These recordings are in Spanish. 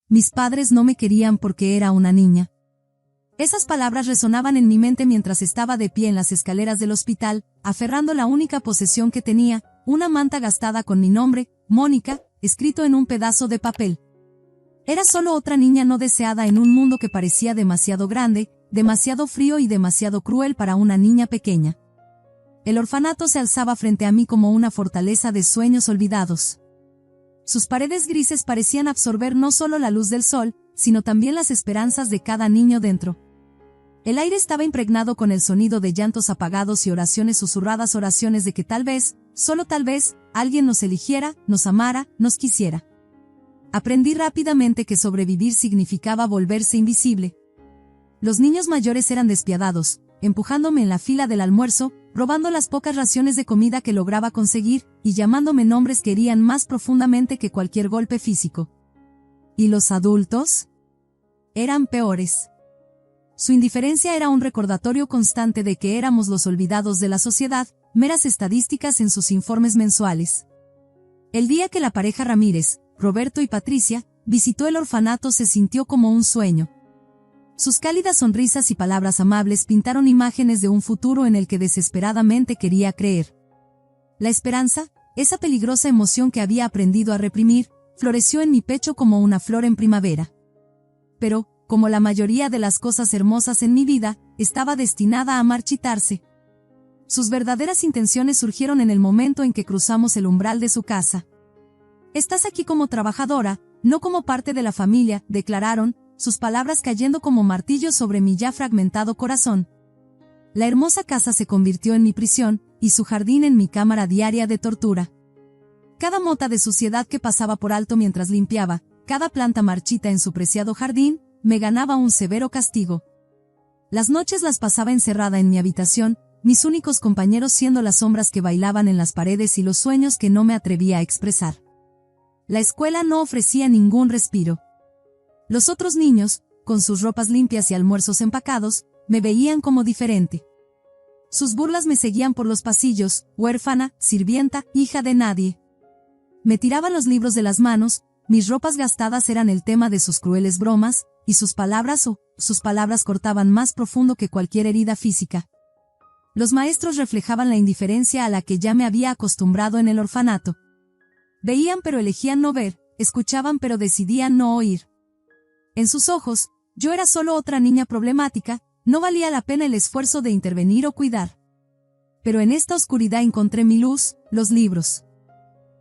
mis padres no me querían porque era una niña. Esas palabras resonaban en mi mente mientras estaba de pie en las escaleras del hospital, aferrando la única posesión que tenía, una manta gastada con mi nombre, Mónica, escrito en un pedazo de papel. Era solo otra niña no deseada en un mundo que parecía demasiado grande, demasiado frío y demasiado cruel para una niña pequeña. El orfanato se alzaba frente a mí como una fortaleza de sueños olvidados. Sus paredes grises parecían absorber no solo la luz del sol, sino también las esperanzas de cada niño dentro. El aire estaba impregnado con el sonido de llantos apagados y oraciones susurradas, oraciones de que tal vez, solo tal vez, alguien nos eligiera, nos amara, nos quisiera. Aprendí rápidamente que sobrevivir significaba volverse invisible. Los niños mayores eran despiadados, empujándome en la fila del almuerzo, robando las pocas raciones de comida que lograba conseguir, y llamándome nombres que herían más profundamente que cualquier golpe físico. ¿Y los adultos? Eran peores. Su indiferencia era un recordatorio constante de que éramos los olvidados de la sociedad, meras estadísticas en sus informes mensuales. El día que la pareja Ramírez, Roberto y Patricia, visitó el orfanato se sintió como un sueño. Sus cálidas sonrisas y palabras amables pintaron imágenes de un futuro en el que desesperadamente quería creer. La esperanza, esa peligrosa emoción que había aprendido a reprimir, floreció en mi pecho como una flor en primavera. Pero, como la mayoría de las cosas hermosas en mi vida, estaba destinada a marchitarse. Sus verdaderas intenciones surgieron en el momento en que cruzamos el umbral de su casa. «Estás aquí como trabajadora, no como parte de la familia», declararon, sus palabras cayendo como martillos sobre mi ya fragmentado corazón. La hermosa casa se convirtió en mi prisión, y su jardín en mi cámara diaria de tortura. Cada mota de suciedad que pasaba por alto mientras limpiaba, cada planta marchita en su preciado jardín, me ganaba un severo castigo. Las noches las pasaba encerrada en mi habitación, mis únicos compañeros siendo las sombras que bailaban en las paredes y los sueños que no me atrevía a expresar. La escuela no ofrecía ningún respiro. Los otros niños, con sus ropas limpias y almuerzos empacados, me veían como diferente. Sus burlas me seguían por los pasillos, huérfana, sirvienta, hija de nadie. Me tiraban los libros de las manos, mis ropas gastadas eran el tema de sus crueles bromas, y sus palabras cortaban más profundo que cualquier herida física. Los maestros reflejaban la indiferencia a la que ya me había acostumbrado en el orfanato. Veían pero elegían no ver, escuchaban pero decidían no oír. En sus ojos, yo era solo otra niña problemática, no valía la pena el esfuerzo de intervenir o cuidar. Pero en esta oscuridad encontré mi luz, los libros.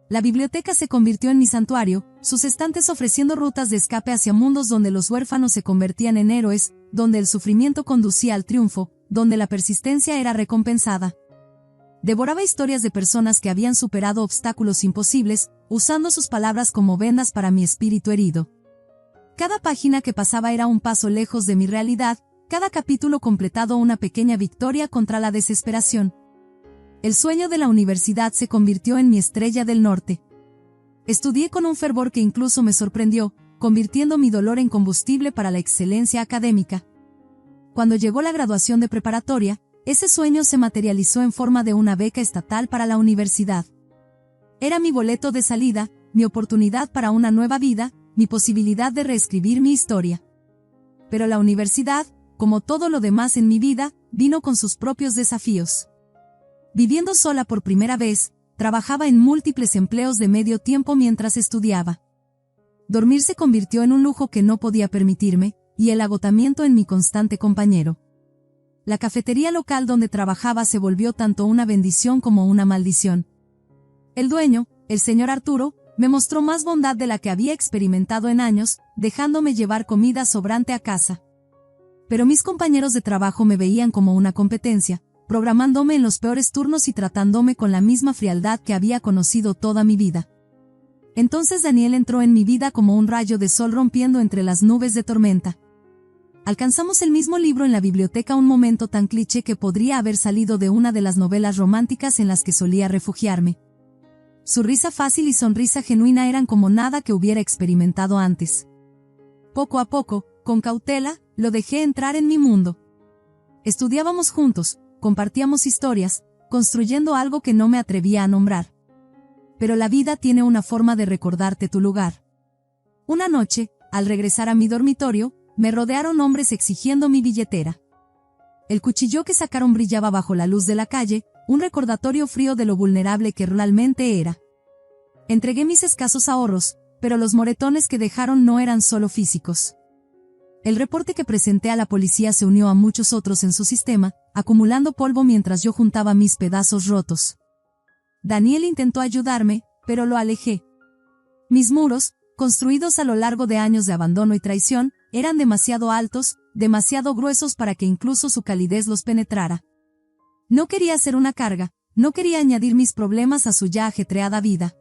La biblioteca se convirtió en mi santuario, sus estantes ofreciendo rutas de escape hacia mundos donde los huérfanos se convertían en héroes, donde el sufrimiento conducía al triunfo, donde la persistencia era recompensada. Devoraba historias de personas que habían superado obstáculos imposibles, usando sus palabras como vendas para mi espíritu herido. Cada página que pasaba era un paso lejos de mi realidad, cada capítulo completado una pequeña victoria contra la desesperación. El sueño de la universidad se convirtió en mi estrella del norte. Estudié con un fervor que incluso me sorprendió, convirtiendo mi dolor en combustible para la excelencia académica. Cuando llegó la graduación de preparatoria, ese sueño se materializó en forma de una beca estatal para la universidad. Era mi boleto de salida, mi oportunidad para una nueva vida, mi posibilidad de reescribir mi historia. Pero la universidad, como todo lo demás en mi vida, vino con sus propios desafíos. Viviendo sola por primera vez, trabajaba en múltiples empleos de medio tiempo mientras estudiaba. Dormir se convirtió en un lujo que no podía permitirme, y el agotamiento en mi constante compañero. La cafetería local donde trabajaba se volvió tanto una bendición como una maldición. El dueño, el señor Arturo, me mostró más bondad de la que había experimentado en años, dejándome llevar comida sobrante a casa. Pero mis compañeros de trabajo me veían como una competencia, programándome en los peores turnos y tratándome con la misma frialdad que había conocido toda mi vida. Entonces Daniel entró en mi vida como un rayo de sol rompiendo entre las nubes de tormenta. Alcanzamos el mismo libro en la biblioteca, un momento tan cliché que podría haber salido de una de las novelas románticas en las que solía refugiarme. Su risa fácil y sonrisa genuina eran como nada que hubiera experimentado antes. Poco a poco, con cautela, lo dejé entrar en mi mundo. Estudiábamos juntos, compartíamos historias, construyendo algo que no me atrevía a nombrar. Pero la vida tiene una forma de recordarte tu lugar. Una noche, al regresar a mi dormitorio, me rodearon hombres exigiendo mi billetera. El cuchillo que sacaron brillaba bajo la luz de la calle, un recordatorio frío de lo vulnerable que realmente era. Entregué mis escasos ahorros, pero los moretones que dejaron no eran solo físicos. El reporte que presenté a la policía se unió a muchos otros en su sistema, acumulando polvo mientras yo juntaba mis pedazos rotos. Daniel intentó ayudarme, pero lo alejé. Mis muros, construidos a lo largo de años de abandono y traición, eran demasiado altos, demasiado gruesos para que incluso su calidez los penetrara. No quería ser una carga, no quería añadir mis problemas a su ya ajetreada vida.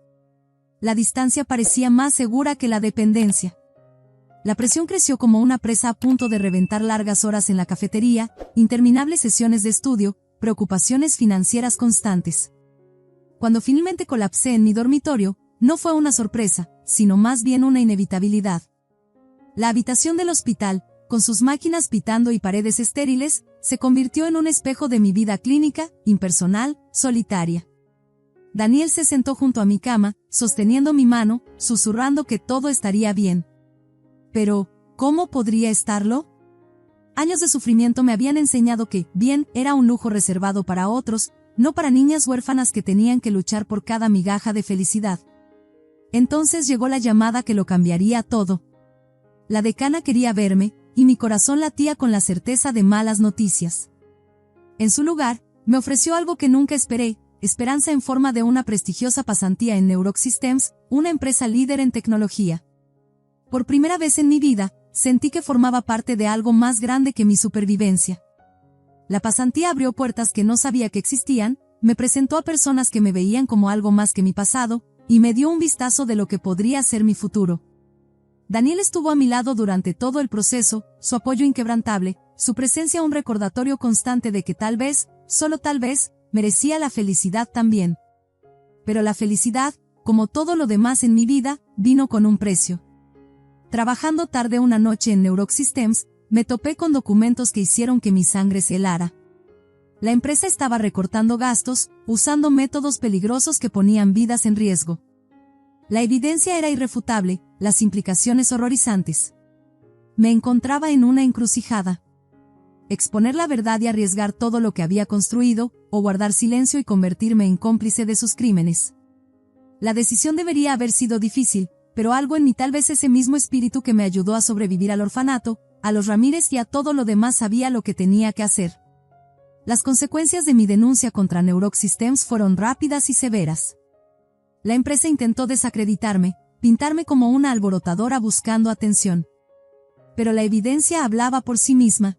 La distancia parecía más segura que la dependencia. La presión creció como una presa a punto de reventar largas horas en la cafetería, interminables sesiones de estudio, preocupaciones financieras constantes. Cuando finalmente colapsé en mi dormitorio, no fue una sorpresa, sino más bien una inevitabilidad. La habitación del hospital, con sus máquinas pitando y paredes estériles, se convirtió en un espejo de mi vida clínica, impersonal, solitaria. Daniel se sentó junto a mi cama, sosteniendo mi mano, susurrando que todo estaría bien. Pero, ¿cómo podría estarlo? Años de sufrimiento me habían enseñado que, bien, era un lujo reservado para otros, no para niñas huérfanas que tenían que luchar por cada migaja de felicidad. Entonces llegó la llamada que lo cambiaría todo. La decana quería verme, y mi corazón latía con la certeza de malas noticias. En su lugar, me ofreció algo que nunca esperé, esperanza en forma de una prestigiosa pasantía en Neurox Systems, una empresa líder en tecnología. Por primera vez en mi vida, sentí que formaba parte de algo más grande que mi supervivencia. La pasantía abrió puertas que no sabía que existían, me presentó a personas que me veían como algo más que mi pasado, y me dio un vistazo de lo que podría ser mi futuro. Daniel estuvo a mi lado durante todo el proceso, su apoyo inquebrantable, su presencia un recordatorio constante de que tal vez, solo tal vez, merecía la felicidad también. Pero la felicidad, como todo lo demás en mi vida, vino con un precio. Trabajando tarde una noche en Neurox Systems, me topé con documentos que hicieron que mi sangre se helara. La empresa estaba recortando gastos, usando métodos peligrosos que ponían vidas en riesgo. La evidencia era irrefutable, las implicaciones horrorizantes. Me encontraba en una encrucijada. Exponer la verdad y arriesgar todo lo que había construido, o guardar silencio y convertirme en cómplice de sus crímenes. La decisión debería haber sido difícil, pero algo en mí, tal vez ese mismo espíritu que me ayudó a sobrevivir al orfanato, a los Ramírez y a todo lo demás, sabía lo que tenía que hacer. Las consecuencias de mi denuncia contra Neurox Systems fueron rápidas y severas. La empresa intentó desacreditarme, pintarme como una alborotadora buscando atención. Pero la evidencia hablaba por sí misma.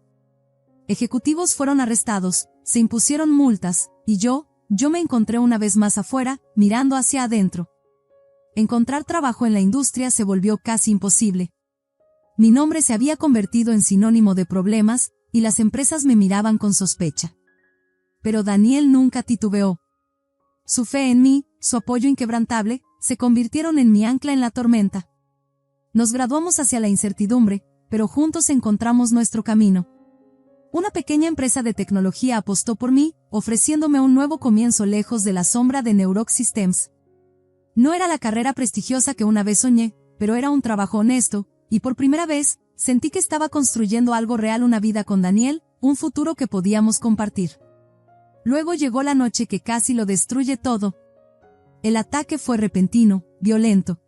Ejecutivos fueron arrestados, se impusieron multas, y yo me encontré una vez más afuera, mirando hacia adentro. Encontrar trabajo en la industria se volvió casi imposible. Mi nombre se había convertido en sinónimo de problemas, y las empresas me miraban con sospecha. Pero Daniel nunca titubeó. Su fe en mí, su apoyo inquebrantable, se convirtieron en mi ancla en la tormenta. Nos graduamos hacia la incertidumbre, pero juntos encontramos nuestro camino. Una pequeña empresa de tecnología apostó por mí, ofreciéndome un nuevo comienzo lejos de la sombra de Neurox Systems. No era la carrera prestigiosa que una vez soñé, pero era un trabajo honesto, y por primera vez, sentí que estaba construyendo algo real, una vida con Daniel, un futuro que podíamos compartir. Luego llegó la noche que casi lo destruye todo. El ataque fue repentino, violento.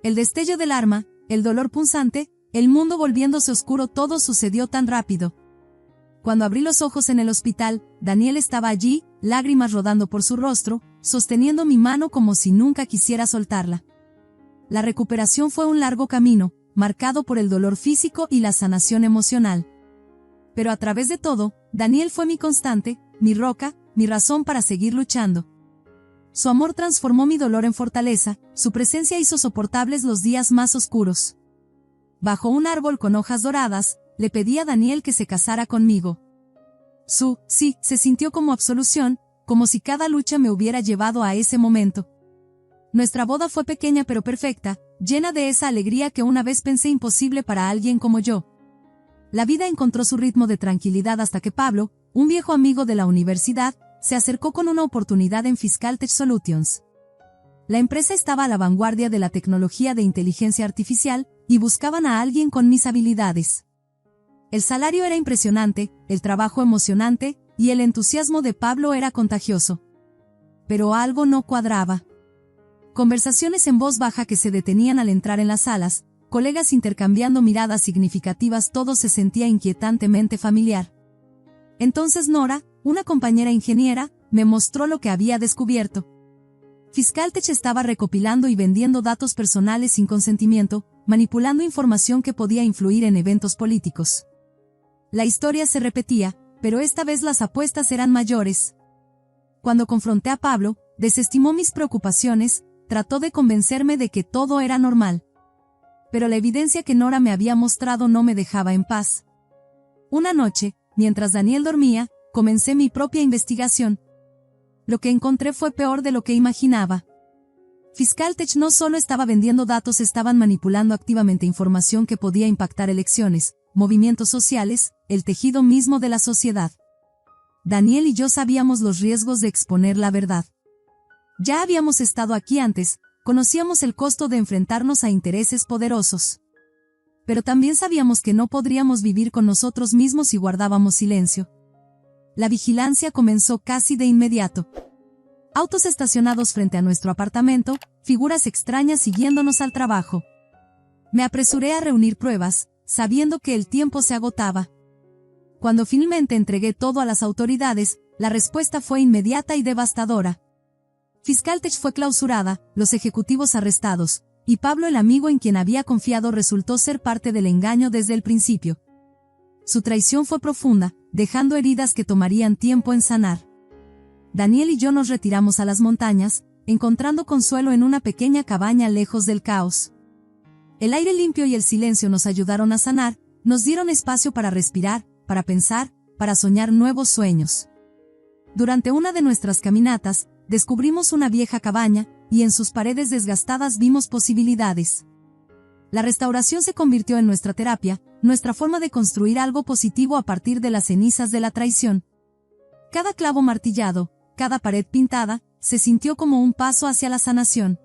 El destello del arma, el dolor punzante, el mundo volviéndose oscuro, todo sucedió tan rápido. Cuando abrí los ojos en el hospital, Daniel estaba allí, lágrimas rodando por su rostro, sosteniendo mi mano como si nunca quisiera soltarla. La recuperación fue un largo camino, marcado por el dolor físico y la sanación emocional. Pero a través de todo, Daniel fue mi constante, mi roca, mi razón para seguir luchando. Su amor transformó mi dolor en fortaleza, su presencia hizo soportables los días más oscuros. Bajo un árbol con hojas doradas, le pedí a Daniel que se casara conmigo. Su sí se sintió como absolución, como si cada lucha me hubiera llevado a ese momento. Nuestra boda fue pequeña pero perfecta, llena de esa alegría que una vez pensé imposible para alguien como yo. La vida encontró su ritmo de tranquilidad hasta que Pablo, un viejo amigo de la universidad, se acercó con una oportunidad en Fiscal Tech Solutions. La empresa estaba a la vanguardia de la tecnología de inteligencia artificial, y buscaban a alguien con mis habilidades. El salario era impresionante, el trabajo emocionante, y el entusiasmo de Pablo era contagioso. Pero algo no cuadraba. Conversaciones en voz baja que se detenían al entrar en las salas, colegas intercambiando miradas significativas, todo se sentía inquietantemente familiar. Entonces Nora, una compañera ingeniera, me mostró lo que había descubierto. Fiscaltech estaba recopilando y vendiendo datos personales sin consentimiento, manipulando información que podía influir en eventos políticos. La historia se repetía, pero esta vez las apuestas eran mayores. Cuando confronté a Pablo, desestimó mis preocupaciones, trató de convencerme de que todo era normal. Pero la evidencia que Nora me había mostrado no me dejaba en paz. Una noche, mientras Daniel dormía, comencé mi propia investigación. Lo que encontré fue peor de lo que imaginaba. Fiscaltech no solo estaba vendiendo datos, estaban manipulando activamente información que podía impactar elecciones, movimientos sociales, el tejido mismo de la sociedad. Daniel y yo sabíamos los riesgos de exponer la verdad. Ya habíamos estado aquí antes, conocíamos el costo de enfrentarnos a intereses poderosos. Pero también sabíamos que no podríamos vivir con nosotros mismos si guardábamos silencio. La vigilancia comenzó casi de inmediato. Autos estacionados frente a nuestro apartamento, figuras extrañas siguiéndonos al trabajo. Me apresuré a reunir pruebas, sabiendo que el tiempo se agotaba. Cuando finalmente entregué todo a las autoridades, la respuesta fue inmediata y devastadora. Fiscaltech fue clausurada, los ejecutivos arrestados, y Pablo, el amigo en quien había confiado, resultó ser parte del engaño desde el principio. Su traición fue profunda, dejando heridas que tomarían tiempo en sanar. Daniel y yo nos retiramos a las montañas, encontrando consuelo en una pequeña cabaña lejos del caos. El aire limpio y el silencio nos ayudaron a sanar, nos dieron espacio para respirar, para pensar, para soñar nuevos sueños. Durante una de nuestras caminatas, descubrimos una vieja cabaña, y en sus paredes desgastadas vimos posibilidades. La restauración se convirtió en nuestra terapia, nuestra forma de construir algo positivo a partir de las cenizas de la traición. Cada clavo martillado, cada pared pintada, se sintió como un paso hacia la sanación.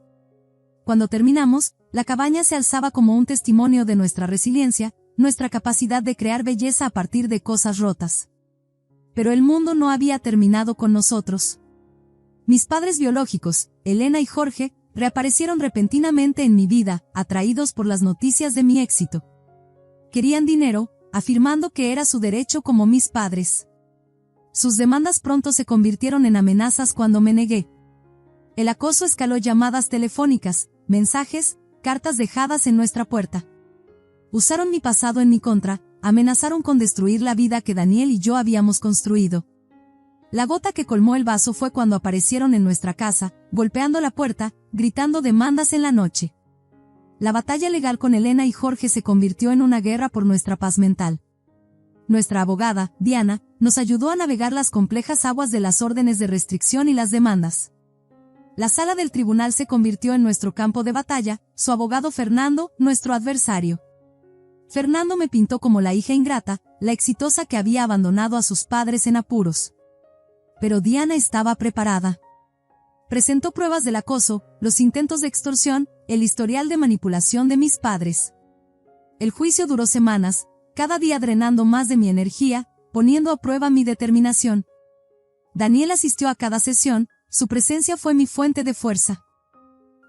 Cuando terminamos, la cabaña se alzaba como un testimonio de nuestra resiliencia, nuestra capacidad de crear belleza a partir de cosas rotas. Pero el mundo no había terminado con nosotros. Mis padres biológicos, Elena y Jorge, reaparecieron repentinamente en mi vida, atraídos por las noticias de mi éxito. Querían dinero, afirmando que era su derecho como mis padres. Sus demandas pronto se convirtieron en amenazas cuando me negué. El acoso escaló: llamadas telefónicas, mensajes, cartas dejadas en nuestra puerta. Usaron mi pasado en mi contra, amenazaron con destruir la vida que Daniel y yo habíamos construido. La gota que colmó el vaso fue cuando aparecieron en nuestra casa, golpeando la puerta, gritando demandas en la noche. La batalla legal con Elena y Jorge se convirtió en una guerra por nuestra paz mental. Nuestra abogada, Diana, nos ayudó a navegar las complejas aguas de las órdenes de restricción y las demandas. La sala del tribunal se convirtió en nuestro campo de batalla, su abogado Fernando, nuestro adversario. Fernando me pintó como la hija ingrata, la exitosa que había abandonado a sus padres en apuros. Pero Diana estaba preparada. Presentó pruebas del acoso, los intentos de extorsión, el historial de manipulación de mis padres. El juicio duró semanas, cada día drenando más de mi energía, poniendo a prueba mi determinación. Daniel asistió a cada sesión, su presencia fue mi fuente de fuerza.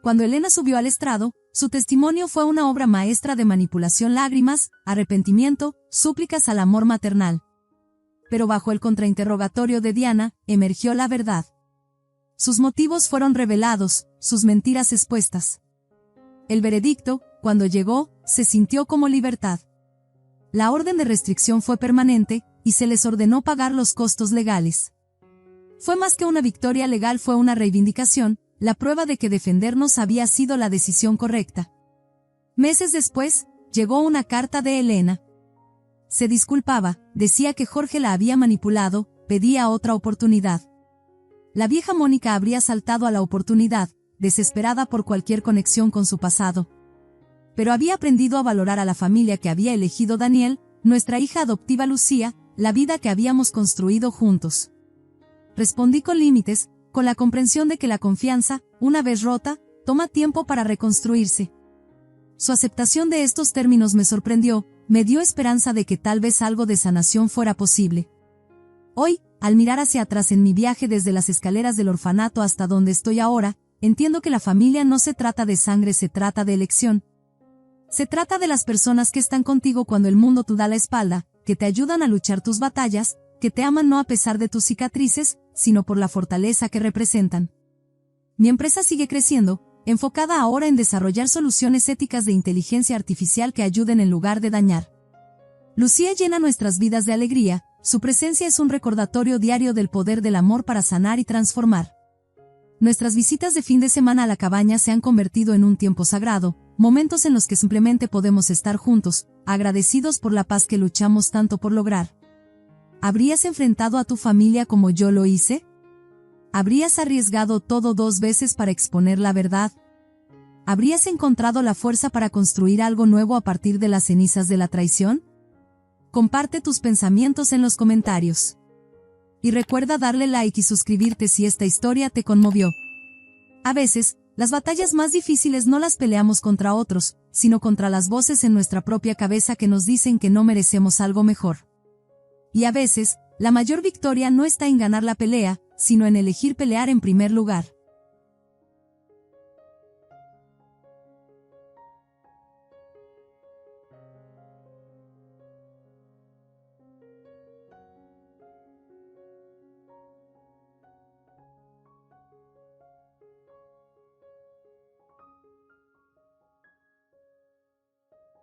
Cuando Elena subió al estrado, su testimonio fue una obra maestra de manipulación: lágrimas, arrepentimiento, súplicas al amor maternal. Pero bajo el contrainterrogatorio de Diana, emergió la verdad. Sus motivos fueron revelados, sus mentiras expuestas. El veredicto, cuando llegó, se sintió como libertad. La orden de restricción fue permanente, y se les ordenó pagar los costos legales. Fue más que una victoria legal, fue una reivindicación, la prueba de que defendernos había sido la decisión correcta. Meses después, llegó una carta de Elena. Se disculpaba, decía que Jorge la había manipulado, pedía otra oportunidad. La vieja Mónica habría saltado a la oportunidad, desesperada por cualquier conexión con su pasado. Pero había aprendido a valorar a la familia que había elegido Daniel, nuestra hija adoptiva Lucía, la vida que habíamos construido juntos. Respondí con límites, con la comprensión de que la confianza, una vez rota, toma tiempo para reconstruirse. Su aceptación de estos términos me sorprendió, me dio esperanza de que tal vez algo de sanación fuera posible. Hoy, al mirar hacia atrás en mi viaje desde las escaleras del orfanato hasta donde estoy ahora, entiendo que la familia no se trata de sangre, se trata de elección. Se trata de las personas que están contigo cuando el mundo te da la espalda, que te ayudan a luchar tus batallas, que te aman no a pesar de tus cicatrices, sino por la fortaleza que representan. Mi empresa sigue creciendo, enfocada ahora en desarrollar soluciones éticas de inteligencia artificial que ayuden en lugar de dañar. Lucía llena nuestras vidas de alegría, su presencia es un recordatorio diario del poder del amor para sanar y transformar. Nuestras visitas de fin de semana a la cabaña se han convertido en un tiempo sagrado, momentos en los que simplemente podemos estar juntos, agradecidos por la paz que luchamos tanto por lograr. ¿Habrías enfrentado a tu familia como yo lo hice? ¿Habrías arriesgado todo 2 veces para exponer la verdad? ¿Habrías encontrado la fuerza para construir algo nuevo a partir de las cenizas de la traición? Comparte tus pensamientos en los comentarios. Y recuerda darle like y suscribirte si esta historia te conmovió. A veces, las batallas más difíciles no las peleamos contra otros, sino contra las voces en nuestra propia cabeza que nos dicen que no merecemos algo mejor. Y a veces, la mayor victoria no está en ganar la pelea, sino en elegir pelear en primer lugar.